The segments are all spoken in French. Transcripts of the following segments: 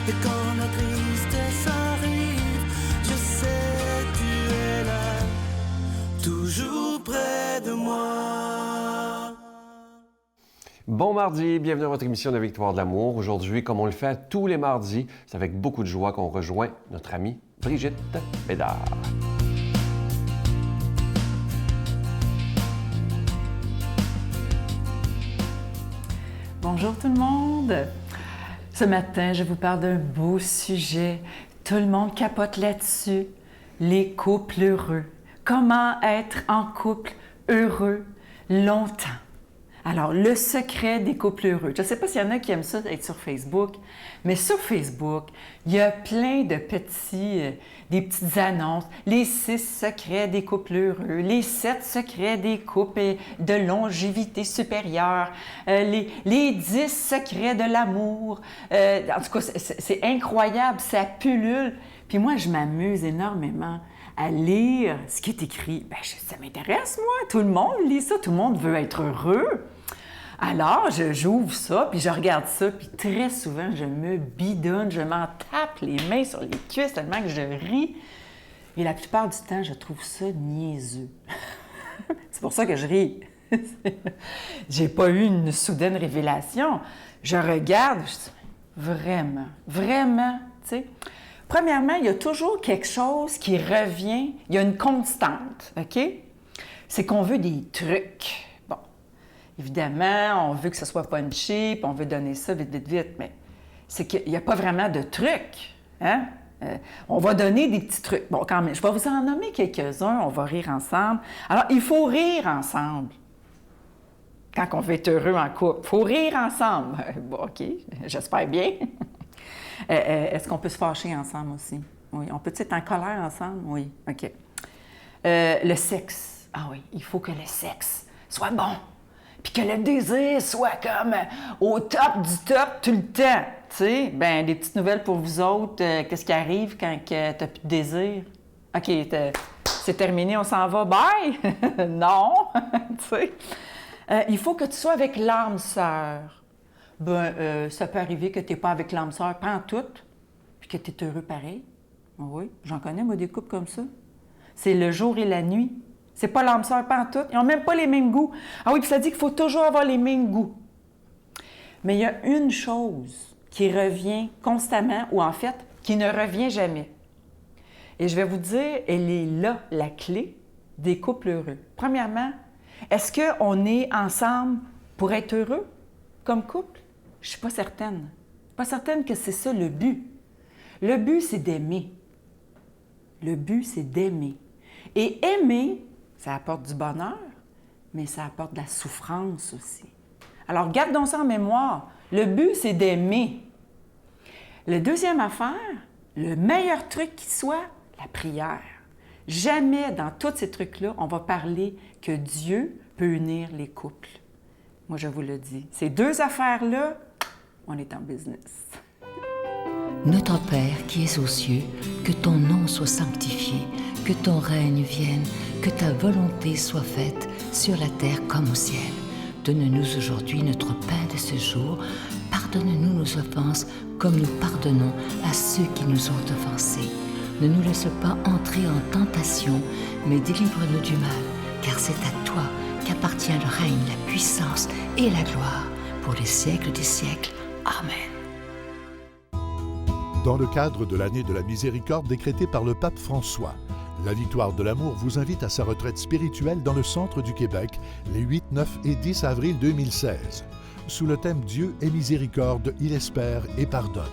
Et quand la tristesse arrive, je sais tu es là, toujours près de moi. Bon mardi, bienvenue à votre émission de Victoire de l'amour. Aujourd'hui, comme on le fait tous les mardis, c'est avec beaucoup de joie qu'on rejoint notre amie Brigitte Bédard. Bonjour tout le monde! Ce matin, je vous parle d'un beau sujet. Tout le monde capote là-dessus. Les couples heureux. Comment être en couple heureux longtemps? Alors, le secret des couples heureux. Je ne sais pas s'il y en a qui aiment ça être sur Facebook, mais sur Facebook, il y a plein de des petites annonces. Les 6 secrets des couples heureux, les 7 secrets des couples de longévité supérieure, les 10 secrets de l'amour. En tout cas, c'est incroyable, ça pullule. Puis moi, je m'amuse énormément à lire ce qui est écrit. Bien, ça m'intéresse, moi. Tout le monde lit ça. Tout le monde veut être heureux. Alors, j'ouvre ça, puis je regarde ça, puis très souvent, je me bidonne, je m'en tape les mains sur les cuisses tellement que je ris. Et la plupart du temps, je trouve ça niaiseux. C'est pour ça que je ris. J'ai pas eu une soudaine révélation. Je regarde, je dis, vraiment, tu sais. Premièrement, il y a toujours quelque chose qui revient, il y a une constante, OK? C'est qu'on veut des trucs. Bon, évidemment, on veut que ce soit punchy, puis on veut donner ça vite, mais c'est qu'il n'y a pas vraiment de trucs, hein? On va donner des petits trucs. Bon, quand même, je vais vous en nommer quelques-uns, on va rire ensemble. Alors, il faut rire ensemble. Quand on veut être heureux en couple, il faut rire ensemble. Bon, OK, j'espère bien. Est-ce qu'on peut se fâcher ensemble aussi? Oui. On peut être en colère ensemble? Oui. OK. Le sexe. Ah oui, il faut que le sexe soit bon. Puis que le désir soit comme au top du top tout le temps. Tu sais, bien, des petites nouvelles pour vous autres. Qu'est-ce qui arrive quand tu n'as plus de désir? OK, c'est terminé, on s'en va. Bye! Non! Tu sais. Il faut que tu sois avec l'âme sœur. Ben, ça peut arriver que tu n'es pas avec l'âme sœur pantoute, puis que tu es heureux pareil. Oui, j'en connais, moi, des couples comme ça. C'est le jour et la nuit. C'est pas l'âme sœur pantoute. Ils n'ont même pas les mêmes goûts. Ah oui, puis ça dit qu'il faut toujours avoir les mêmes goûts. Mais il y a une chose qui revient constamment, ou en fait, qui ne revient jamais. Et je vais vous dire, elle est là, la clé des couples heureux. Premièrement, est-ce qu'on est ensemble pour être heureux comme couple? Je ne suis pas certaine. Pas certaine que c'est ça le but. Le but, c'est d'aimer. Le but, c'est d'aimer. Et aimer, ça apporte du bonheur, mais ça apporte de la souffrance aussi. Alors, gardons ça en mémoire. Le but, c'est d'aimer. La deuxième affaire, le meilleur truc qui soit, la prière. Jamais dans tous ces trucs-là, on va parler que Dieu peut unir les couples. Moi, je vous le dis. Ces 2 affaires-là, on est en business. Notre Père qui es aux cieux, que ton nom soit sanctifié, que ton règne vienne, que ta volonté soit faite sur la terre comme au ciel. Donne-nous aujourd'hui notre pain de ce jour. Pardonne-nous nos offenses comme nous pardonnons à ceux qui nous ont offensés. Ne nous laisse pas entrer en tentation, mais délivre-nous du mal, car c'est à toi qu'appartient le règne, la puissance et la gloire pour les siècles des siècles. Amen. Dans le cadre de l'année de la miséricorde décrétée par le pape François, la Victoire de l'amour vous invite à sa retraite spirituelle dans le centre du Québec les 8, 9 et 10 avril 2016. Sous le thème « Dieu est miséricorde, il espère et pardonne ».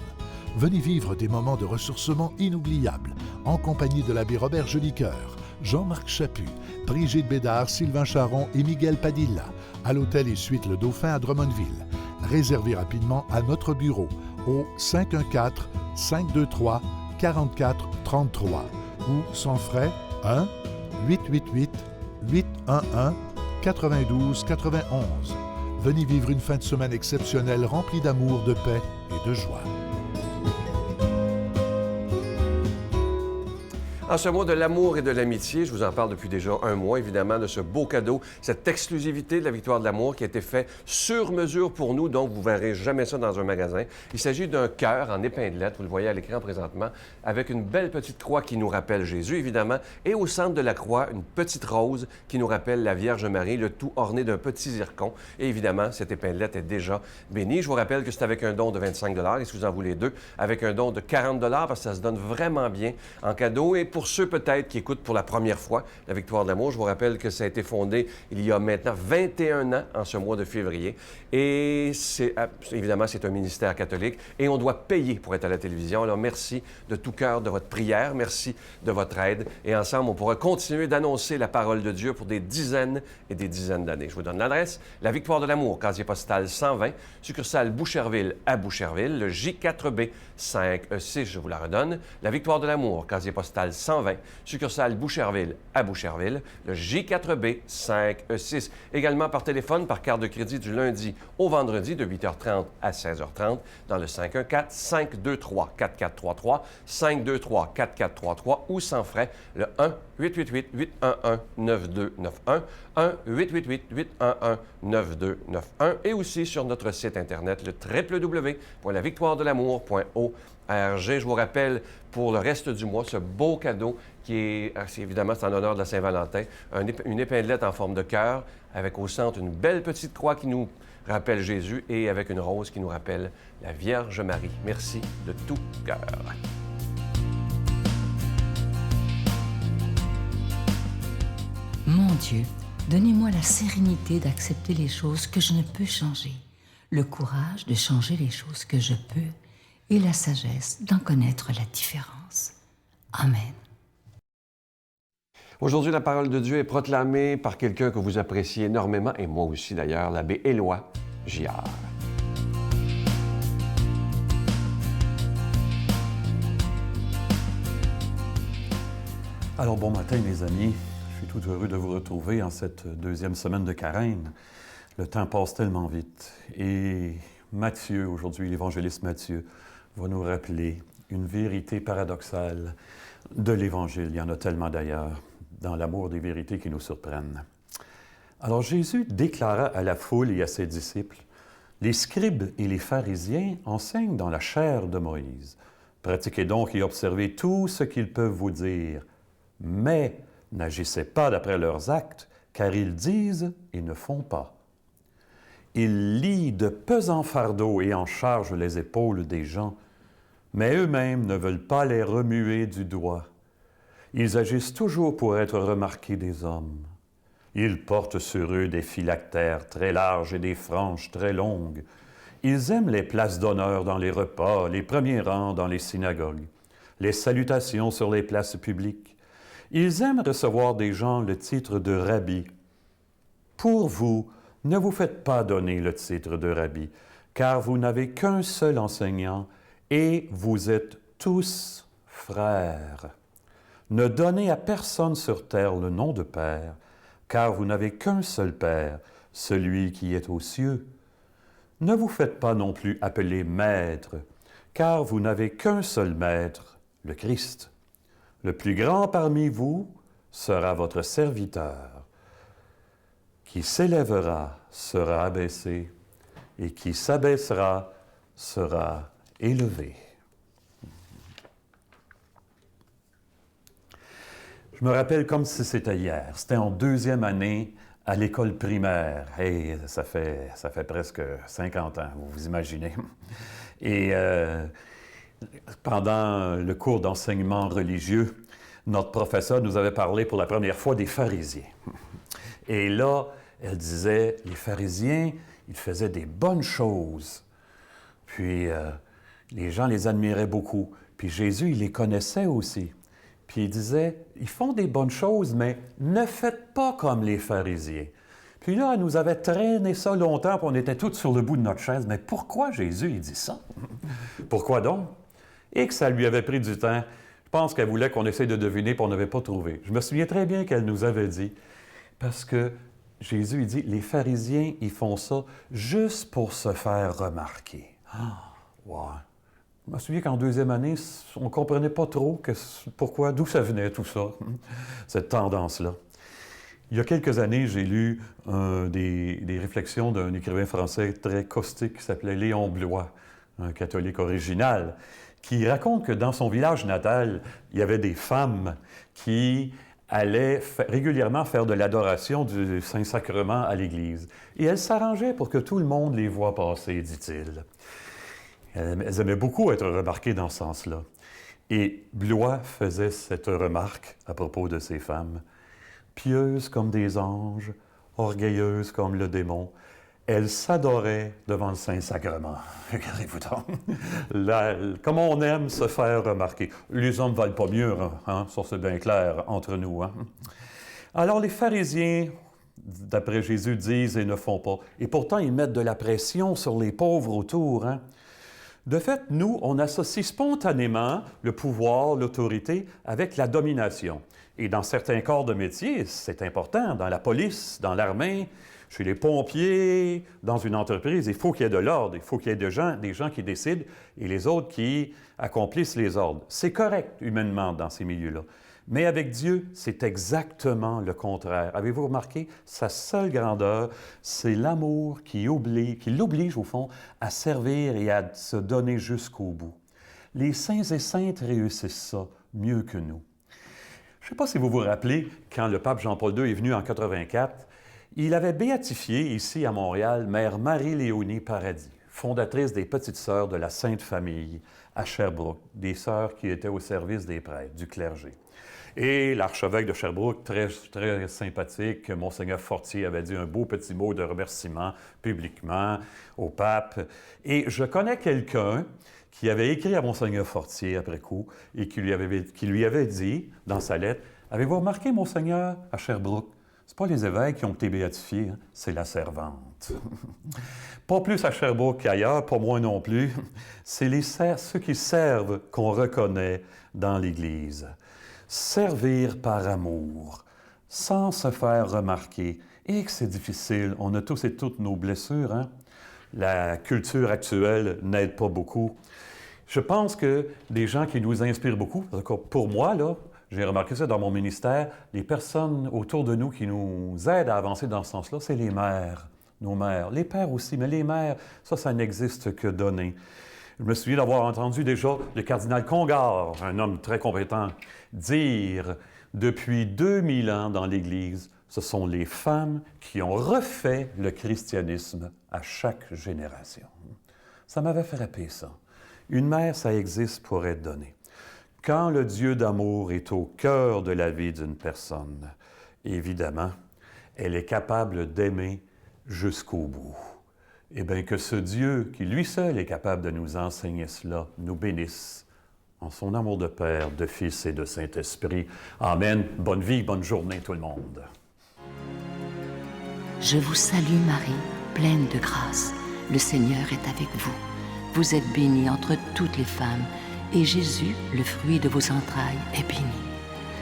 Venez vivre des moments de ressourcement inoubliables en compagnie de l'abbé Robert Jolicoeur, Jean-Marc Chaput, Brigitte Bédard, Sylvain Charon et Miguel Padilla à l'hôtel et suite Le Dauphin à Drummondville. Réservez rapidement à notre bureau au 514-523-4433 ou sans frais 1-888-811-9291. Venez vivre une fin de semaine exceptionnelle remplie d'amour, de paix et de joie. En ce mois de l'amour et de l'amitié, je vous en parle depuis déjà un mois, évidemment, de ce beau cadeau, cette exclusivité de la Victoire de l'amour qui a été fait sur mesure pour nous, donc vous ne verrez jamais ça dans un magasin. Il s'agit d'un cœur en épinglette, vous le voyez à l'écran présentement, avec une belle petite croix qui nous rappelle Jésus, évidemment, et au centre de la croix, une petite rose qui nous rappelle la Vierge Marie, le tout orné d'un petit zircon. Et évidemment, cette épinglette est déjà bénie. Je vous rappelle que c'est avec un don de 25 et si vous en voulez deux, avec un don de 40 parce que ça se donne vraiment bien en cadeau. Et pour ceux peut-être qui écoutent pour la première fois la Victoire de l'amour, je vous rappelle que ça a été fondé il y a maintenant 21 ans en ce mois de février. Et évidemment, c'est un ministère catholique et on doit payer pour être à la télévision. Alors merci de tout cœur de votre prière, merci de votre aide. Et ensemble, on pourra continuer d'annoncer la parole de Dieu pour des dizaines et des dizaines d'années. Je vous donne l'adresse, la Victoire de l'amour, casier postal 120, succursale Boucherville à Boucherville, le J4B 5E6, je vous la redonne. La Victoire de l'amour, casier postal 120, succursale Boucherville à Boucherville, le J4B 5E6. Également par téléphone, par carte de crédit du lundi au vendredi de 8h30 à 16h30 dans le 514-523-4433, 523-4433 ou sans frais, le 1-888-811-9291, 1-888-811-9291 et aussi sur notre site Internet, le www.lavictoiredelamour.org. Je vous rappelle, pour le reste du mois, ce beau cadeau qui est, évidemment, c'est en l'honneur de la Saint-Valentin, une épinglette en forme de cœur, avec au centre une belle petite croix qui nous rappelle Jésus et avec une rose qui nous rappelle la Vierge Marie. Merci de tout cœur. Mon Dieu, donnez-moi la sérénité d'accepter les choses que je ne peux changer, le courage de changer les choses que je peux et la sagesse d'en connaître la différence. Amen. Aujourd'hui, la parole de Dieu est proclamée par quelqu'un que vous appréciez énormément, et moi aussi d'ailleurs, l'abbé Éloi Giard. Alors, bon matin, mes amis. Je suis tout heureux de vous retrouver en cette deuxième semaine de Carême. Le temps passe tellement vite. Et Matthieu, aujourd'hui, l'évangéliste Matthieu, va nous rappeler une vérité paradoxale de l'Évangile. Il y en a tellement d'ailleurs, dans l'amour des vérités qui nous surprennent. Alors, Jésus déclara à la foule et à ses disciples, « Les scribes et les pharisiens enseignent dans la chair de Moïse. Pratiquez donc et observez tout ce qu'ils peuvent vous dire, mais n'agissez pas d'après leurs actes, car ils disent et ne font pas. Ils lient de pesants fardeaux et en chargent les épaules des gens, mais eux-mêmes ne veulent pas les remuer du doigt. Ils agissent toujours pour être remarqués des hommes. Ils portent sur eux des phylactères très larges et des franges très longues. Ils aiment les places d'honneur dans les repas, les premiers rangs dans les synagogues, les salutations sur les places publiques. Ils aiment recevoir des gens le titre de rabbi. Pour vous, ne vous faites pas donner le titre de rabbi, car vous n'avez qu'un seul enseignant et vous êtes tous frères. Ne donnez à personne sur terre le nom de Père, car vous n'avez qu'un seul Père, celui qui est aux cieux. Ne vous faites pas non plus appeler Maître, car vous n'avez qu'un seul Maître, le Christ. Le plus grand parmi vous sera votre serviteur. Qui s'élèvera sera abaissé, et qui s'abaissera sera élevé. Je me rappelle comme si c'était hier. C'était en deuxième année à l'école primaire. Et ça fait presque 50 ans, vous vous imaginez. Et pendant le cours d'enseignement religieux, notre professeur nous avait parlé pour la première fois des pharisiens. Et là, elle disait, les pharisiens, ils faisaient des bonnes choses. Puis les gens les admiraient beaucoup. Puis Jésus, il les connaissait aussi. Puis il disait, ils font des bonnes choses, mais ne faites pas comme les pharisiens. Puis là, elle nous avait traîné ça longtemps, puis on était tous sur le bout de notre chaise. Mais pourquoi Jésus, il dit ça? Pourquoi donc? Et que ça lui avait pris du temps. Je pense qu'elle voulait qu'on essaye de deviner, puis on n'avait pas trouvé. Je me souviens très bien qu'elle nous avait dit, parce que Jésus, il dit, les pharisiens, ils font ça juste pour se faire remarquer. Ah, ouais. Je me souviens qu'en deuxième année, on ne comprenait pas trop pourquoi, d'où ça venait tout ça, cette tendance-là. Il y a quelques années, j'ai lu des réflexions d'un écrivain français très caustique qui s'appelait Léon Bloy, un catholique original, qui raconte que dans son village natal, il y avait des femmes qui allaient régulièrement faire de l'adoration du Saint-Sacrement à l'Église. Et elles s'arrangeaient pour que tout le monde les voie passer, dit-il. Elles aimaient beaucoup être remarquées dans ce sens-là. Et Bloy faisait cette remarque à propos de ces femmes. Pieuses comme des anges, orgueilleuses comme le démon, elles s'adoraient devant le Saint-Sacrement. Regardez-vous donc. Comme on aime se faire remarquer. Les hommes ne valent pas mieux, hein? Ça c'est bien clair entre nous. Hein? Alors les pharisiens, d'après Jésus, disent et ne font pas. Et pourtant, ils mettent de la pression sur les pauvres autour. Hein? De fait, nous, on associe spontanément le pouvoir, l'autorité avec la domination. Et dans certains corps de métier, c'est important, dans la police, dans l'armée, chez les pompiers, dans une entreprise, il faut qu'il y ait de l'ordre, il faut qu'il y ait des gens qui décident et les autres qui accomplissent les ordres. C'est correct humainement dans ces milieux-là. Mais avec Dieu, c'est exactement le contraire. Avez-vous remarqué? Sa seule grandeur, c'est l'amour qui l'oblige, au fond, à servir et à se donner jusqu'au bout. Les saints et saintes réussissent ça mieux que nous. Je ne sais pas si vous vous rappelez, quand le pape Jean-Paul II est venu en 84, il avait béatifié ici à Montréal Mère Marie-Léonie Paradis, fondatrice des Petites Sœurs de la Sainte Famille à Sherbrooke, des sœurs qui étaient au service des prêtres, du clergé. Et l'archevêque de Sherbrooke, très, très sympathique, Monseigneur Fortier, avait dit un beau petit mot de remerciement publiquement au pape. Et je connais quelqu'un qui avait écrit à Monseigneur Fortier après coup et qui lui avait dit dans sa lettre « Avez-vous remarqué, Monseigneur, à Sherbrooke, c'est pas les évêques qui ont été béatifiés, hein, c'est la servante. » Pas plus à Sherbrooke qu'ailleurs, pas moins non plus. C'est ceux qui servent qu'on reconnaît dans l'Église. Servir par amour, sans se faire remarquer. Et que c'est difficile, on a tous et toutes nos blessures. Hein? La culture actuelle n'aide pas beaucoup. Je pense que des gens qui nous inspirent beaucoup, pour moi, là, j'ai remarqué ça dans mon ministère, les personnes autour de nous qui nous aident à avancer dans ce sens-là, c'est les mères, nos mères. Les pères aussi, mais les mères, ça n'existe que donner. Je me souviens d'avoir entendu déjà le cardinal Congar, un homme très compétent, dire depuis 2000 ans dans l'Église, ce sont les femmes qui ont refait le christianisme à chaque génération. Ça m'avait frappé, ça. Une mère, ça existe pour être donné. Quand le Dieu d'amour est au cœur de la vie d'une personne, évidemment, elle est capable d'aimer jusqu'au bout. Eh bien, que ce Dieu, qui lui seul est capable de nous enseigner cela, nous bénisse en son amour de Père, de Fils et de Saint-Esprit. Amen. Bonne vie, bonne journée tout le monde. Je vous salue Marie, pleine de grâce. Le Seigneur est avec vous. Vous êtes bénie entre toutes les femmes, et Jésus, le fruit de vos entrailles, est béni.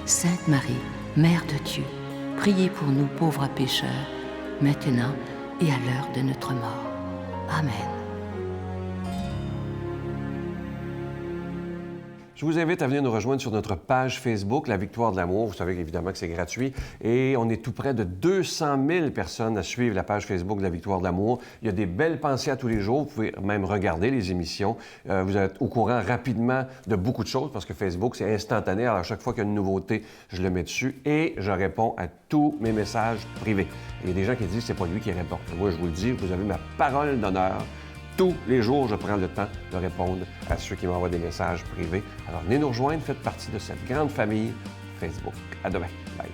Sainte Marie, Mère de Dieu, priez pour nous pauvres pécheurs, maintenant et à l'heure de notre mort. Amen. Je vous invite à venir nous rejoindre sur notre page Facebook, La Victoire de l'amour. Vous savez évidemment que c'est gratuit. Et on est tout près de 200 000 personnes à suivre la page Facebook de La Victoire de l'amour. Il y a des belles pensées à tous les jours. Vous pouvez même regarder les émissions. Vous êtes au courant rapidement de beaucoup de choses parce que Facebook, c'est instantané. Alors, à chaque fois qu'il y a une nouveauté, je le mets dessus et je réponds à tous mes messages privés. Il y a des gens qui disent que c'est pas lui qui répond. Moi, je vous le dis, vous avez ma parole d'honneur. Tous les jours, je prends le temps de répondre à ceux qui m'envoient des messages privés. Alors, venez nous rejoindre, faites partie de cette grande famille Facebook. À demain. Bye.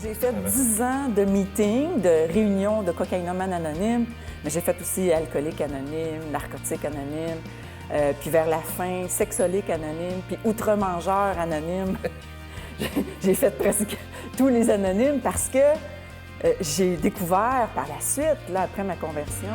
J'ai fait 10 ans de meetings, de réunions de cocaïnomanes anonymes, mais j'ai fait aussi alcoolique anonyme, narcotique anonyme, puis vers la fin, sexolique anonyme, puis outre-mangeur anonyme. J'ai fait presque tous les anonymes parce que j'ai découvert par la suite, là, après ma conversion,